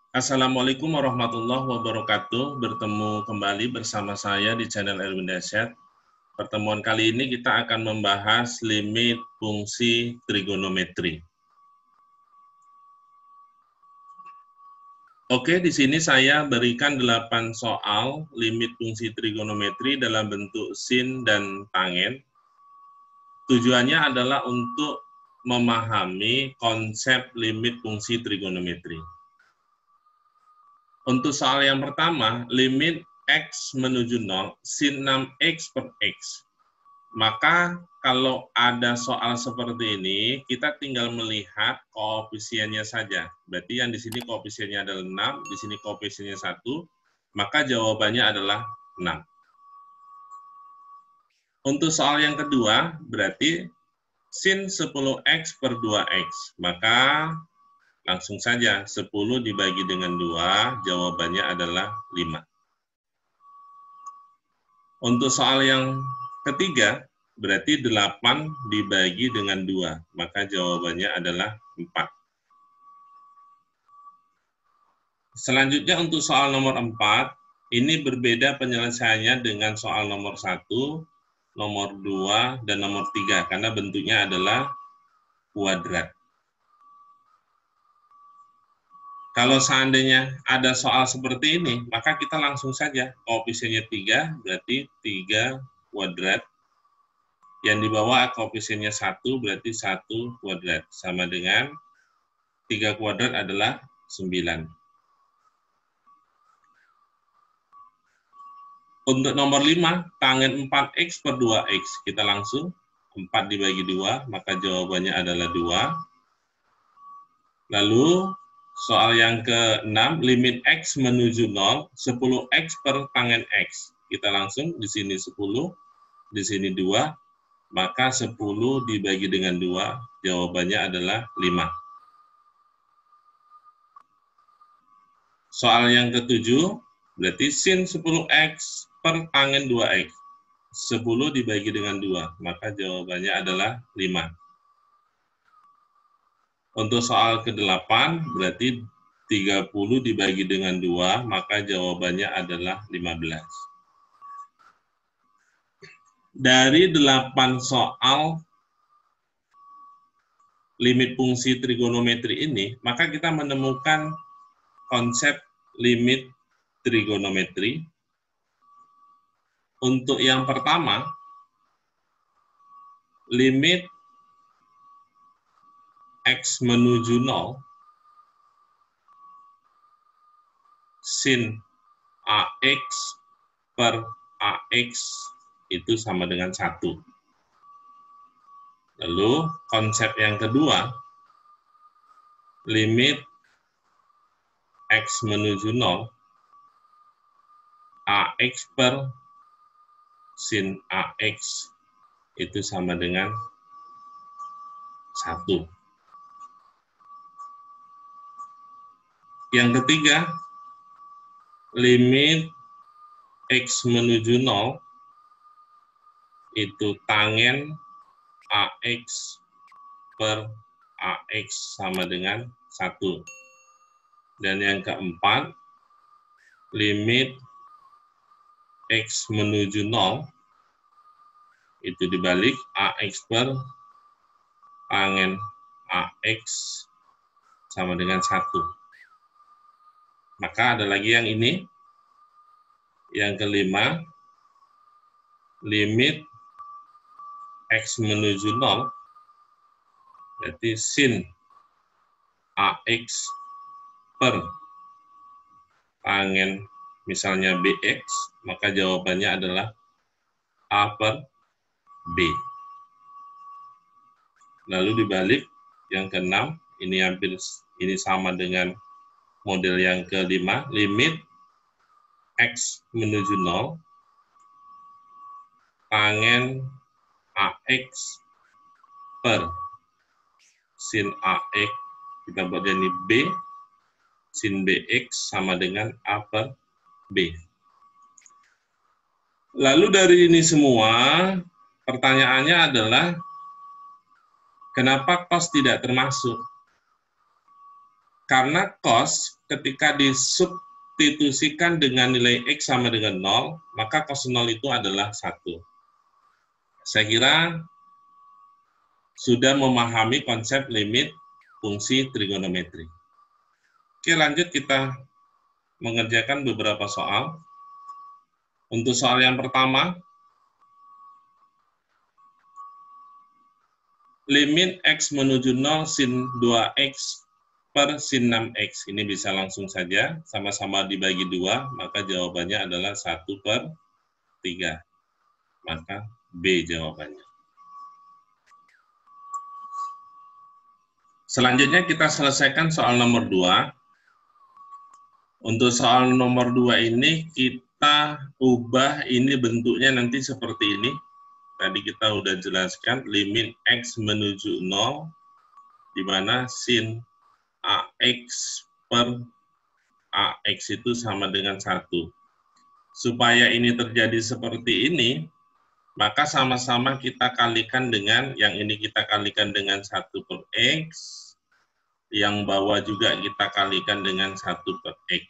Assalamualaikum warahmatullahi wabarakatuh. Bertemu kembali bersama saya di channel Erwin Dasyat. Pertemuan kali ini kita akan membahas limit fungsi trigonometri. Oke, di sini saya berikan 8 soal limit fungsi trigonometri dalam bentuk sin dan tangen. Tujuannya adalah untuk memahami konsep limit fungsi trigonometri. Untuk soal yang pertama, limit X menuju 0, sin 6X per X. Maka kalau ada soal seperti ini, kita tinggal melihat koefisiennya saja. Berarti yang di sini koefisiennya adalah 6, di sini koefisiennya 1, maka jawabannya adalah 6. Untuk soal yang kedua, berarti sin 10X per 2X. Maka langsung saja 10 dibagi dengan 2, jawabannya adalah 5. Untuk soal yang ketiga, berarti 8 dibagi dengan 2, maka jawabannya adalah 4. Selanjutnya untuk soal nomor 4, ini berbeda penyelesaiannya dengan soal nomor 1, nomor 2, dan nomor 3, karena bentuknya adalah kuadrat. Kalau seandainya ada soal seperti ini, maka kita langsung saja koefisiennya 3, berarti 3 kuadrat. Yang di bawah koefisiennya 1, berarti 1 kuadrat. Sama dengan 3 kuadrat adalah 9. Untuk nomor 5, tangen 4X per 2X. Kita langsung 4 dibagi 2, maka jawabannya adalah 2. Lalu soal yang ke-6, limit X menuju 0, 10X per tangen X. Kita langsung di sini 10, di sini 2, maka 10 dibagi dengan 2, jawabannya adalah 5. Soal yang ke-7, berarti sin 10X per tangen 2X. 10 dibagi dengan 2, maka jawabannya adalah 5. Untuk soal ke-8, berarti 30 dibagi dengan 2, maka jawabannya adalah 15. Dari 8 soal limit fungsi trigonometri ini, maka kita menemukan konsep limit trigonometri. Untuk yang pertama, limit X menuju 0, sin AX per AX itu sama dengan 1. Lalu konsep yang kedua, limit X menuju 0, AX per sin AX itu sama dengan 1. Yang ketiga, limit X menuju 0 itu tangen AX per AX sama dengan 1. Dan yang keempat, limit X menuju 0 itu dibalik AX per tangen AX sama dengan 1. Maka ada lagi yang ini. Yang kelima, limit X menuju 0, berarti sin AX per tangen misalnya BX, maka jawabannya adalah A per B. Lalu dibalik, yang keenam, ini hampir ini sama dengan model yang kelima, limit X menuju 0, tangen AX per sin AX, kita buat jadi B, sin BX sama dengan A per B. Lalu dari ini semua, pertanyaannya adalah, kenapa cos tidak termasuk? Karena cos ketika disubstitusikan dengan nilai X sama dengan 0, maka cos 0 itu adalah 1. Saya kira sudah memahami konsep limit fungsi trigonometri. Oke, lanjut kita mengerjakan beberapa soal. Untuk soal yang pertama, limit X menuju 0 sin 2X per sin 6X. Ini bisa langsung saja, sama-sama dibagi 2, maka jawabannya adalah 1/3. Maka B jawabannya. Selanjutnya kita selesaikan soal nomor 2. Untuk soal nomor 2 ini kita ubah ini bentuknya nanti seperti ini. Tadi kita udah jelaskan limit X menuju 0, di mana sin AX per AX itu sama dengan 1. Supaya ini terjadi seperti ini, maka sama-sama kita kalikan dengan, yang ini kita kalikan dengan 1/X, yang bawah juga kita kalikan dengan 1/X.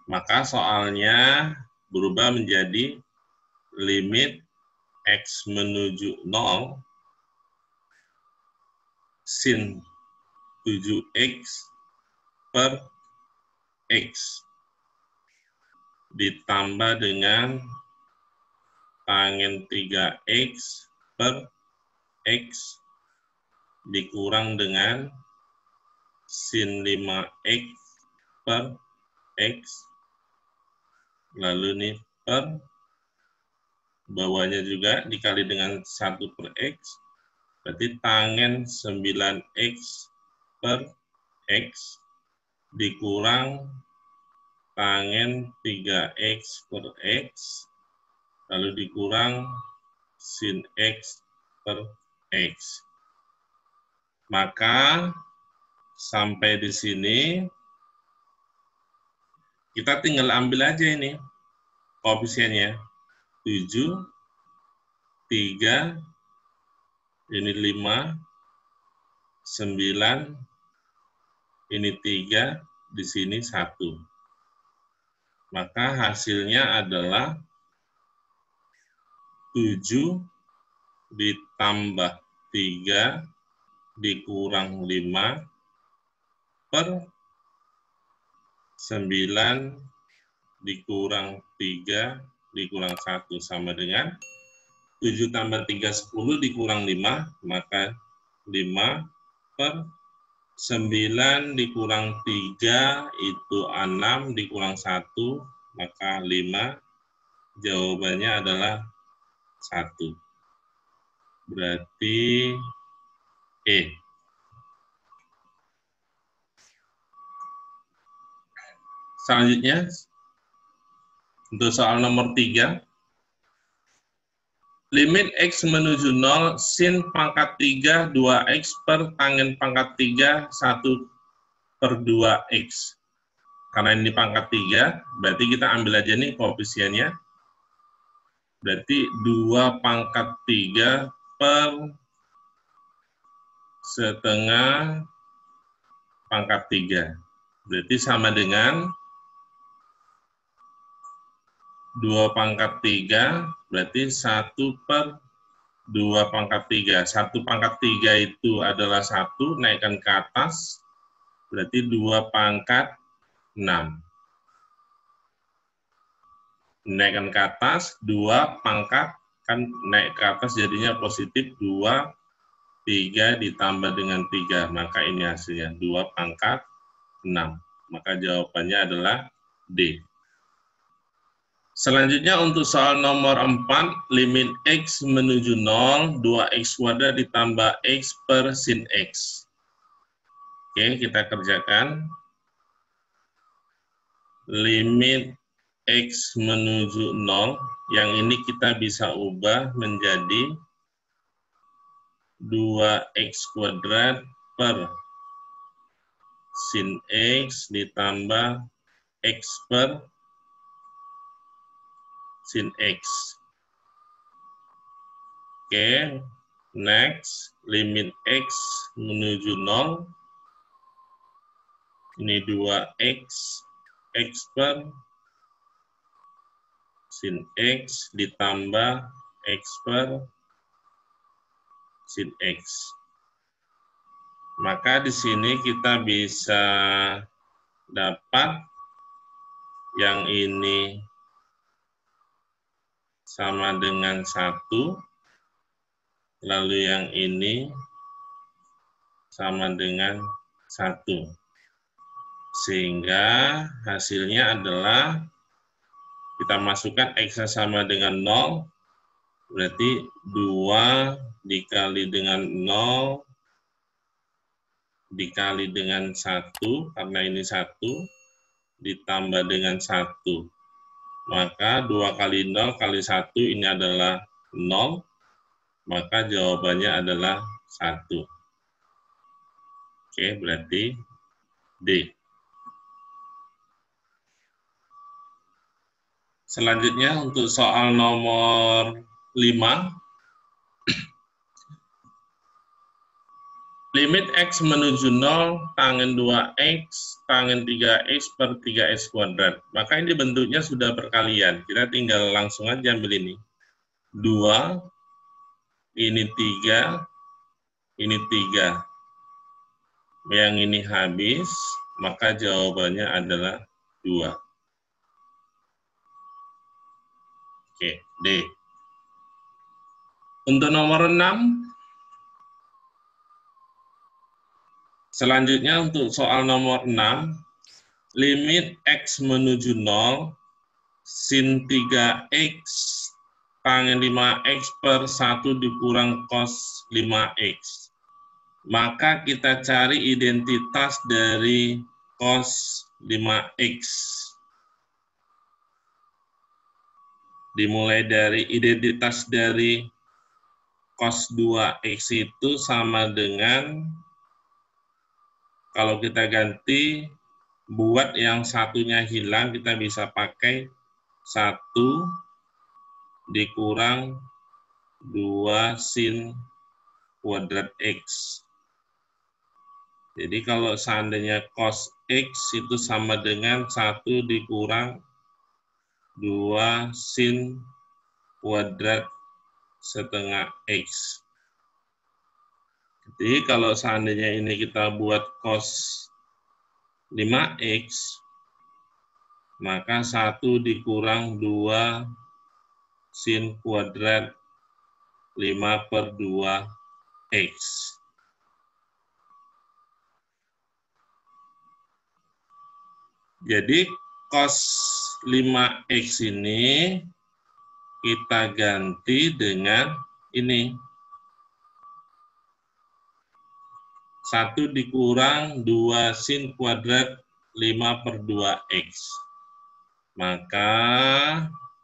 Maka soalnya berubah menjadi limit X menuju 0 sin 7X per X ditambah dengan tangen 3X per X dikurang dengan sin 5X per X, lalu nih per bawahnya juga dikali dengan 1/X, berarti tangen 9X per X dikurang tangen 3X per X, lalu dikurang sin X per X. Maka sampai di sini kita tinggal ambil aja ini koefisiennya. 7, 3, ini 5, 9, ini 3, di sini 1. Maka hasilnya adalah 7 ditambah 3 dikurang 5 per 9 dikurang 3 dikurang 1 sama dengan 7 tambah 3, 10 dikurang 5, maka 5 per 9 dikurang 3 itu 6 dikurang 1, maka 5. Jawabannya adalah 1. Berarti E. Selanjutnya, untuk soal nomor 3, limit X menuju 0 sin pangkat 3 2X per tangen pangkat 3 1/2X. Karena ini pangkat 3, berarti kita ambil aja nih koefisiennya. Berarti 2/3 per setengah pangkat 3. Berarti sama dengan 2/3, berarti 1/2/3. 1/3 itu adalah 1, naikkan ke atas, berarti 2/6. Naikkan ke atas, 2/, kan naik ke atas jadinya positif, 2, 3 ditambah dengan 3, maka ini hasilnya 2/6. Maka jawabannya adalah D. Selanjutnya untuk soal nomor 4, limit X menuju 0, 2X kuadrat ditambah X per sin X. Oke, kita kerjakan. Limit X menuju 0, yang ini kita bisa ubah menjadi 2X kuadrat per sin X ditambah X per sin X. Oke, next, limit X menuju 0, Ini 2x, x per sin x ditambah x per sin x. Maka di sini kita bisa dapat yang ini sama dengan 1, lalu yang ini sama dengan 1. Sehingga hasilnya adalah kita masukkan x sama dengan 0, berarti 2 dikali dengan 0 dikali dengan 1, karena ini 1, ditambah dengan 1. Maka 2 kali 0 kali 1 ini adalah 0, maka jawabannya adalah 1. Oke, berarti D. Selanjutnya untuk soal nomor 5. Limit X menuju 0, tangen 2X, tangen 3X per 3X kuadrat. Maka ini bentuknya sudah perkalian. Kita tinggal langsung aja ambil ini. 2, ini 3, ini 3. Yang ini habis, maka jawabannya adalah 2. Oke, D. Untuk nomor 6, selanjutnya untuk soal nomor 6, limit X menuju 0, sin 3X tangen 5X per 1 dikurang cos 5X. Maka kita cari identitas dari cos 5X. Dimulai dari identitas dari cos 2X itu sama dengan, kalau kita ganti, buat yang satunya hilang, kita bisa pakai 1 dikurang 2 sin kuadrat X. Jadi kalau seandainya cos X itu sama dengan 1 dikurang 2 sin kuadrat setengah X. Jadi kalau seandainya ini kita buat cos 5X, maka 1 dikurang 2 sin kuadrat 5 per 2X. Jadi cos 5X ini kita ganti dengan ini. 1 dikurang 2 sin kuadrat 5 per 2X. Maka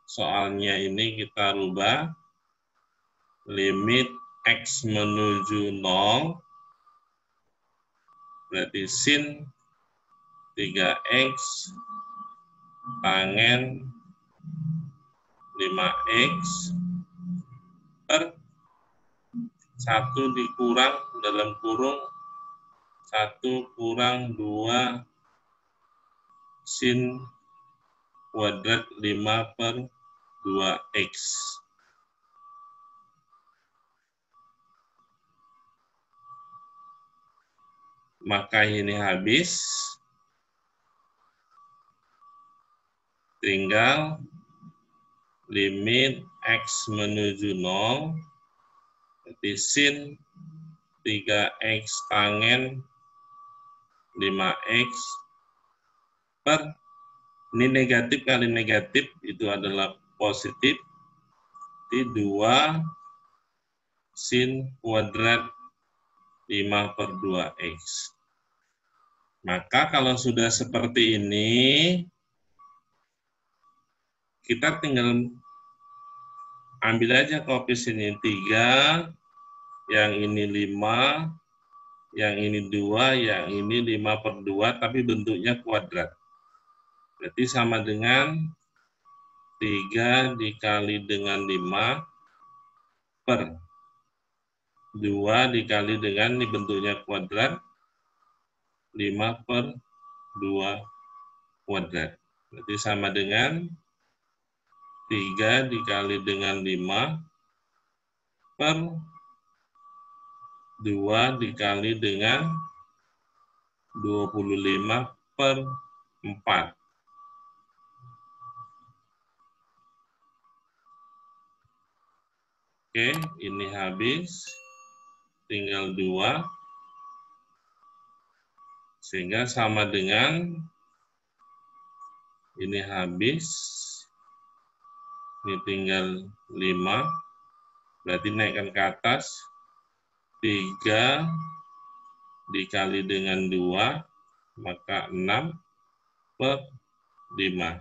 soalnya ini kita rubah. Limit X menuju 0, berarti sin 3X tangen 5X per 1 dikurang dalam kurung 1 kurang 2 sin kuadrat 5 per 2X. Maka ini habis. Tinggal limit X menuju 0, berarti sin 3X tangen 5X per, ini negatif kali negatif, itu adalah positif, di 2 sin kuadrat 5 per 2X. Maka kalau sudah seperti ini, kita tinggal ambil aja koefisiennya 3, yang ini 5, yang ini 2, yang ini 5 per 2, tapi bentuknya kuadrat. Berarti sama dengan 3 dikali dengan 5 per 2 dikali dengan, ini bentuknya kuadrat, 5 per 2 kuadrat. Berarti sama dengan 3 dikali dengan 5 per 2 dikali dengan 25 per 4. Oke, ini habis. Tinggal 2. Sehingga sama dengan ini habis. Ini tinggal 5. Berarti naikkan ke atas. 3 dikali dengan 2, maka 6 per 5.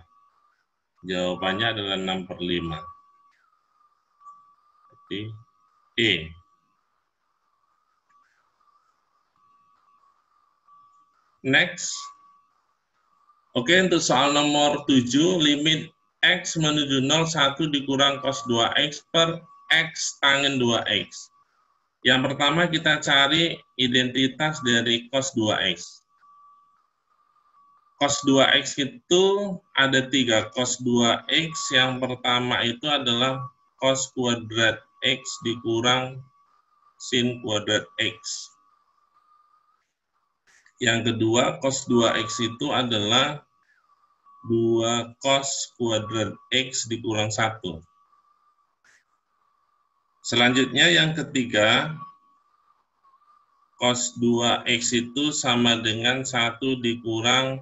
Jawabannya adalah 6 per 5. Jadi E. Next. Oke, untuk soal nomor 7, limit X menuju 0, 1 dikurang cos 2X per X tangen 2X. Yang pertama kita cari identitas dari cos 2X. Cos 2X itu ada 3. Cos 2X yang pertama itu adalah cos kuadrat X dikurang sin kuadrat X. Yang kedua, cos 2X itu adalah 2 cos kuadrat X dikurang 1. Selanjutnya yang ketiga, cos 2X itu sama dengan 1 dikurang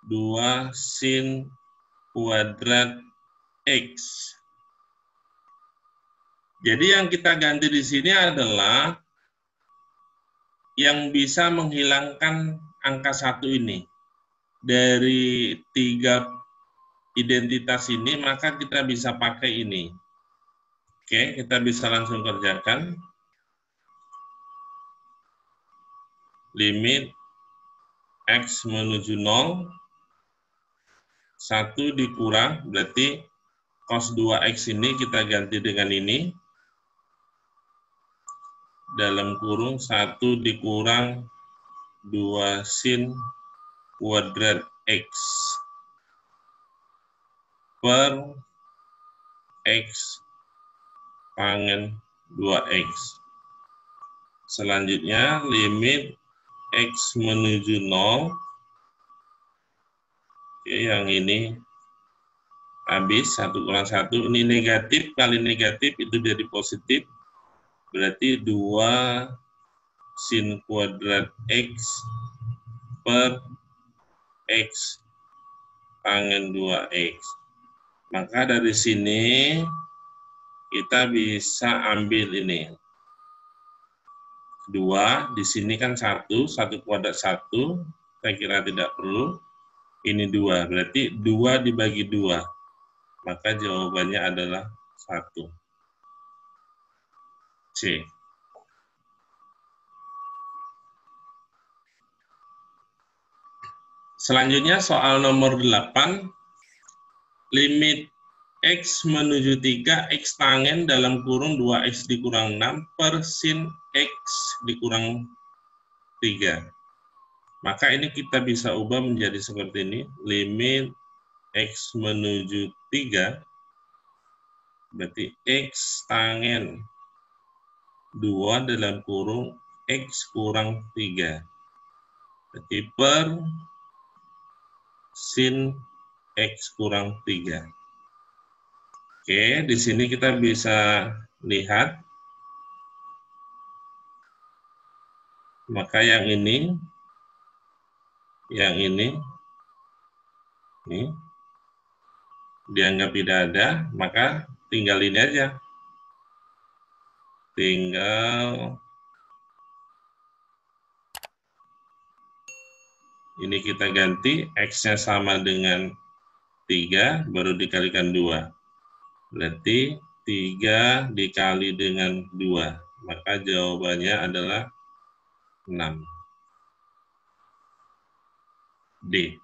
2 sin kuadrat X. Jadi yang kita ganti di sini adalah yang bisa menghilangkan angka 1 ini. Dari 3 identitas ini, maka kita bisa pakai ini. Oke, kita bisa langsung kerjakan. Limit X menuju 0, 1 dikurang, berarti cos 2X ini kita ganti dengan ini. Dalam kurung 1 dikurang 2 sin kuadrat X per X tangen 2X. Selanjutnya, limit X menuju 0. Oke, yang ini habis, 1 kurang 1. Ini negatif kali negatif, itu jadi positif. Berarti 2 sin kuadrat X per X tangen 2X. Maka dari sini kita bisa ambil ini. 2, di sini kan 1 kuadrat 1, saya kira tidak perlu. Ini 2, berarti 2 dibagi 2. Maka jawabannya adalah 1. C. Selanjutnya soal nomor 8, limit X menuju 3, X tangen dalam kurung 2X dikurang 6 per sin X dikurang 3. Maka ini kita bisa ubah menjadi seperti ini. Limit X menuju 3, berarti X tangen 2 dalam kurung X kurang 3. Berarti per sin X kurang 3. Oke, di sini kita bisa lihat. Maka yang ini dianggap tidak ada, maka tinggal ini aja. Tinggal ini kita ganti, X-nya sama dengan 3, baru dikalikan 2. Berarti 3 dikali dengan 2. Maka jawabannya adalah 6. D.